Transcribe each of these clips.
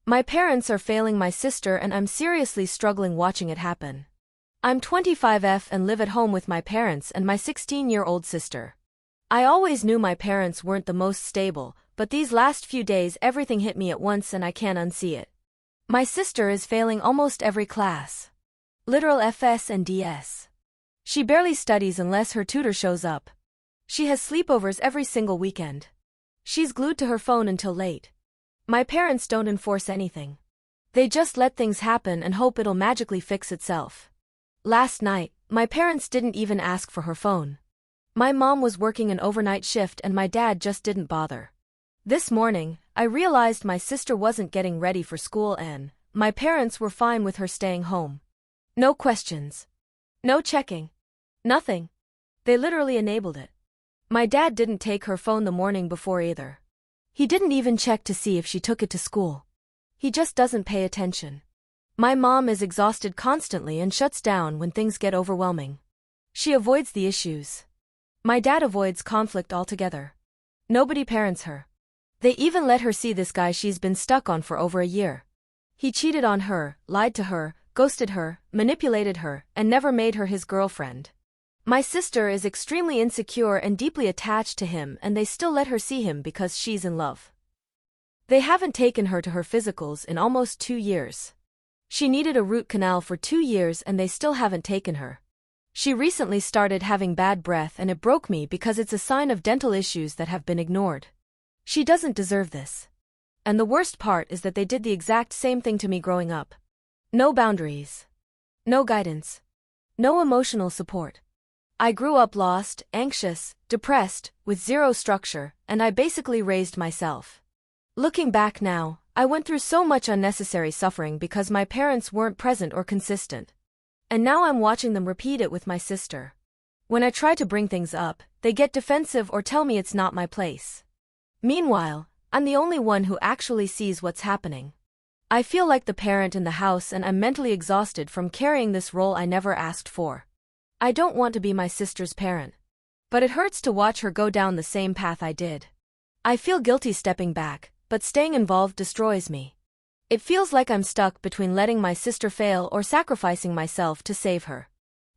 My parents are failing my sister and I'm seriously struggling watching it happen. I'm 25F and live at home with my parents and my 16-year-old sister. I always knew my parents weren't the most stable, but these last few days everything hit me at once and I can't unsee it. My sister is failing almost every class. Literal FS and DS. She barely studies unless her tutor shows up. She has sleepovers every single weekend. She's glued to her phone until late. My parents don't enforce anything. They just let things happen and hope it'll magically fix itself. Last night, my parents didn't even ask for her phone. My mom was working an overnight shift and my dad just didn't bother. This morning, I realized my sister wasn't getting ready for school and my parents were fine with her staying home. No questions. No checking. Nothing. They literally enabled it. My dad didn't take her phone the morning before either. He didn't even check to see if she took it to school. He just doesn't pay attention. My mom is exhausted constantly and shuts down when things get overwhelming. She avoids the issues. My dad avoids conflict altogether. Nobody parents her. They even let her see this guy she's been stuck on for over a year. He cheated on her, lied to her, ghosted her, manipulated her, and never made her his girlfriend. My sister is extremely insecure and deeply attached to him and they still let her see him because she's in love. They haven't taken her to her physicals in almost 2 years. She needed a root canal for 2 years and they still haven't taken her. She recently started having bad breath and it broke me because it's a sign of dental issues that have been ignored. She doesn't deserve this. And the worst part is that they did the exact same thing to me growing up. No boundaries. No guidance. No emotional support. I grew up lost, anxious, depressed, with zero structure, and I basically raised myself. Looking back now, I went through so much unnecessary suffering because my parents weren't present or consistent. And now I'm watching them repeat it with my sister. When I try to bring things up, they get defensive or tell me it's not my place. Meanwhile, I'm the only one who actually sees what's happening. I feel like the parent in the house and I'm mentally exhausted from carrying this role I never asked for. I don't want to be my sister's parent. But it hurts to watch her go down the same path I did. I feel guilty stepping back, but staying involved destroys me. It feels like I'm stuck between letting my sister fail or sacrificing myself to save her.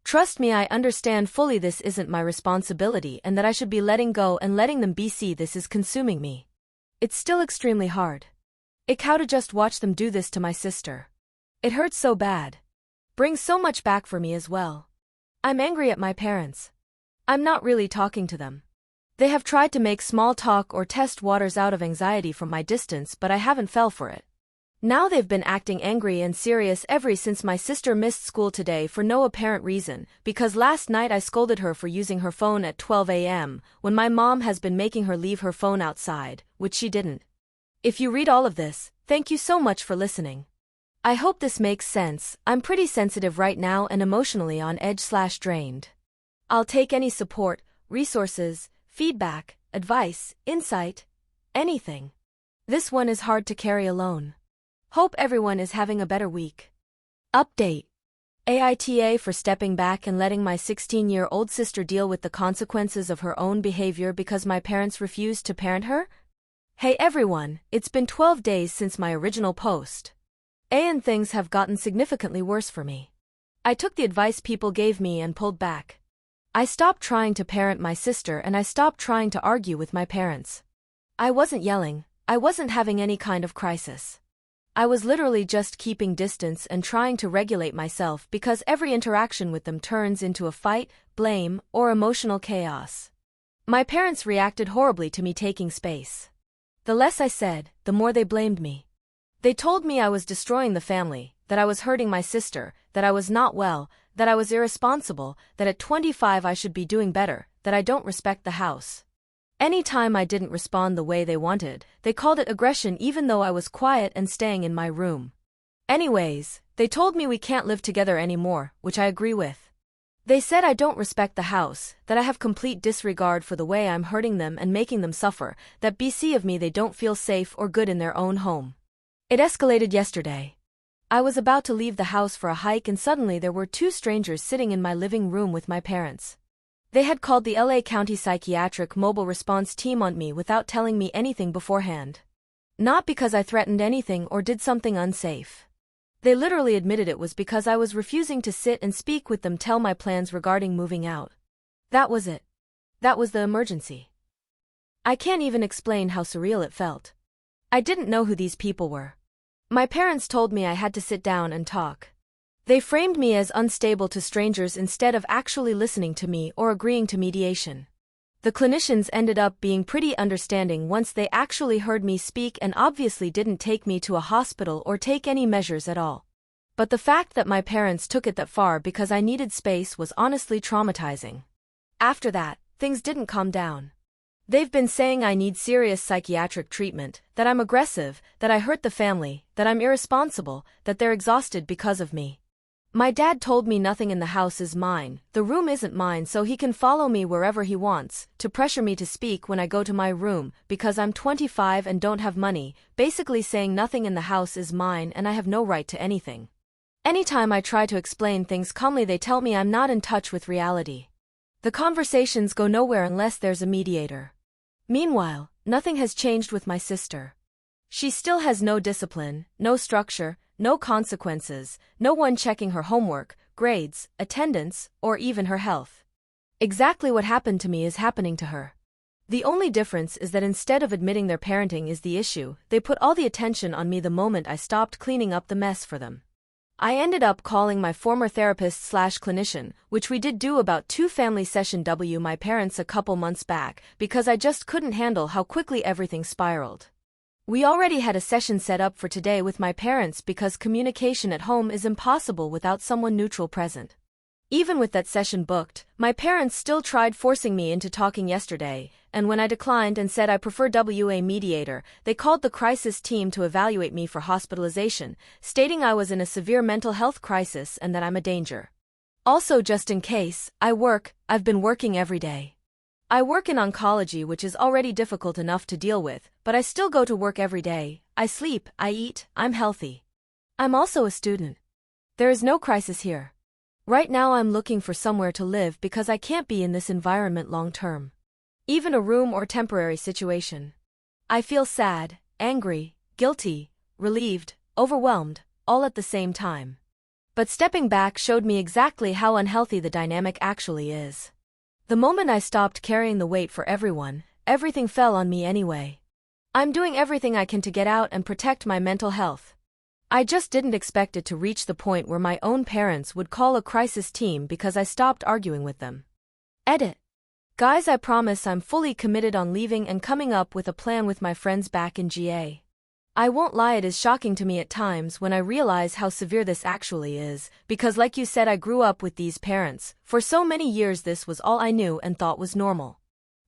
Trust me, I understand fully this isn't my responsibility and that I should be letting go and letting them be. See, this is consuming me. It's still extremely hard. How to just watch them do this to my sister. It hurts so bad. Brings so much back for me as well. I'm angry at my parents. I'm not really talking to them. They have tried to make small talk or test waters out of anxiety from my distance, but I haven't fell for it. Now they've been acting angry and serious ever since my sister missed school today for no apparent reason, because last night I scolded her for using her phone at 12 a.m., when my mom has been making her leave her phone outside, which she didn't. If you read all of this, thank you so much for listening. I hope this makes sense. I'm pretty sensitive right now and emotionally on edge/drained. I'll take any support, resources, feedback, advice, insight, anything. This one is hard to carry alone. Hope everyone is having a better week. Update. AITA for stepping back and letting my 16-year-old sister deal with the consequences of her own behavior because my parents refused to parent her? Hey everyone, it's been 12 days since my original post. And things have gotten significantly worse for me. I took the advice people gave me and pulled back. I stopped trying to parent my sister and I stopped trying to argue with my parents. I wasn't yelling, I wasn't having any kind of crisis. I was literally just keeping distance and trying to regulate myself because every interaction with them turns into a fight, blame, or emotional chaos. My parents reacted horribly to me taking space. The less I said, the more they blamed me. They told me I was destroying the family, that I was hurting my sister, that I was not well, that I was irresponsible, that at 25 I should be doing better, that I don't respect the house. Any time I didn't respond the way they wanted, they called it aggression even though I was quiet and staying in my room. Anyways, they told me we can't live together anymore, which I agree with. They said I don't respect the house, that I have complete disregard for the way I'm hurting them and making them suffer, that BC of me they don't feel safe or good in their own home. It escalated yesterday. I was about to leave the house for a hike and suddenly there were 2 strangers sitting in my living room with my parents. They had called the LA County Psychiatric Mobile Response Team on me without telling me anything beforehand. Not because I threatened anything or did something unsafe. They literally admitted it was because I was refusing to sit and speak with them, tell my plans regarding moving out. That was it. That was the emergency. I can't even explain how surreal it felt. I didn't know who these people were. My parents told me I had to sit down and talk. They framed me as unstable to strangers instead of actually listening to me or agreeing to mediation. The clinicians ended up being pretty understanding once they actually heard me speak and obviously didn't take me to a hospital or take any measures at all. But the fact that my parents took it that far because I needed space was honestly traumatizing. After that, things didn't calm down. They've been saying I need serious psychiatric treatment, that I'm aggressive, that I hurt the family, that I'm irresponsible, that they're exhausted because of me. My dad told me nothing in the house is mine, the room isn't mine, so he can follow me wherever he wants, to pressure me to speak when I go to my room, because I'm 25 and don't have money, basically saying nothing in the house is mine and I have no right to anything. Anytime I try to explain things calmly, they tell me I'm not in touch with reality. The conversations go nowhere unless there's a mediator. Meanwhile, nothing has changed with my sister. She still has no discipline, no structure, no consequences, no one checking her homework, grades, attendance, or even her health. Exactly what happened to me is happening to her. The only difference is that instead of admitting their parenting is the issue, they put all the attention on me the moment I stopped cleaning up the mess for them. I ended up calling my former therapist/clinician, which we did do about 2 family session W my parents a couple months back, because I just couldn't handle how quickly everything spiraled. We already had a session set up for today with my parents because communication at home is impossible without someone neutral present. Even with that session booked, my parents still tried forcing me into talking yesterday, and when I declined and said I prefer a mediator, they called the crisis team to evaluate me for hospitalization, stating I was in a severe mental health crisis and that I'm a danger. Also, just in case, I've been working every day. I work in oncology, which is already difficult enough to deal with, but I still go to work every day. I sleep, I eat, I'm healthy. I'm also a student. There is no crisis here. Right now I'm looking for somewhere to live because I can't be in this environment long term. Even a room or temporary situation. I feel sad, angry, guilty, relieved, overwhelmed, all at the same time. But stepping back showed me exactly how unhealthy the dynamic actually is. The moment I stopped carrying the weight for everyone, everything fell on me anyway. I'm doing everything I can to get out and protect my mental health. I just didn't expect it to reach the point where my own parents would call a crisis team because I stopped arguing with them. Edit. Guys, I promise I'm fully committed on leaving and coming up with a plan with my friends back in GA. I won't lie, it is shocking to me at times when I realize how severe this actually is, because like you said, I grew up with these parents. For so many years this was all I knew and thought was normal.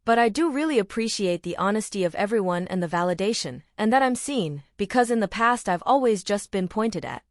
But I do really appreciate the honesty of everyone and the validation, and that I'm seen, because in the past I've always just been pointed at.